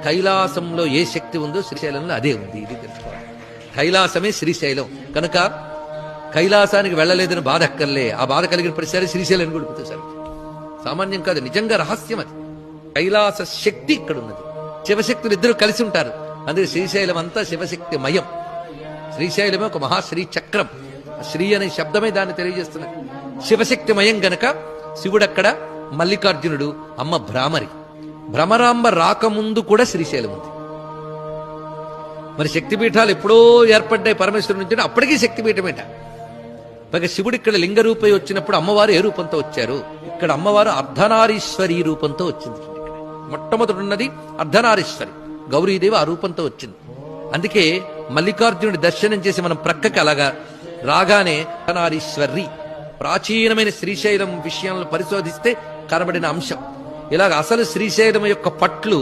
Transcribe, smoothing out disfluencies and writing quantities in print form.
కైలాసంలో ఏ శక్తి ఉందో శ్రీశైలంలో అదే ఉంది. ఇది తెలుసుకోవాలి. కైలాసమే శ్రీశైలం కనుక కైలాసానికి వెళ్ళలేదని బాధ అక్కర్లే. ఆ బాధ కలిగిన ప్రతిసారి శ్రీశైలాన్ని కూడా సార్ సామాన్యం కాదు, నిజంగా రహస్యం అది. కైలాస శక్తి ఇక్కడ ఉన్నది. శివశక్తులు ఇద్దరు కలిసి ఉంటారు. అందుకే శ్రీశైలం అంతా శివశక్తి మయం. శ్రీశైలమే ఒక మహాశ్రీ చక్రం. శ్రీ అనే శబ్దమే దాన్ని తెలియజేస్తున్నది. శివశక్తి మయం గనక శివుడక్కడ, మల్లికార్జునుడు, అమ్మ భ్రామరి. భ్రమరాంబ రాకముందు కూడా శ్రీశైలం ఉంది. మరి శక్తిపీఠాలు ఎప్పుడో ఏర్పడ్డాయి పరమేశ్వరుడి నుంచి, అప్పటికీ శక్తిపీఠమేట. పైగా శివుడు ఇక్కడ లింగరూపై వచ్చినప్పుడు అమ్మవారు ఏ రూపంతో వచ్చారు? ఇక్కడ అమ్మవారు అర్ధనారీశ్వరి రూపంతో వచ్చింది. మొట్టమొదటి ఉన్నది అర్ధనారీశ్వరి, గౌరీదేవి ఆ రూపంతో వచ్చింది. అందుకే మల్లికార్జునుడి దర్శనం చేసి మనం ప్రక్కకి అలాగా రాగానే అర్ధనారీశ్వరి, ప్రాచీనమైన శ్రీశైలం విషయాలను పరిశోధిస్తే కనబడిన అంశం. ఇలాగ అసలు శ్రీశైలం యొక్క పట్లు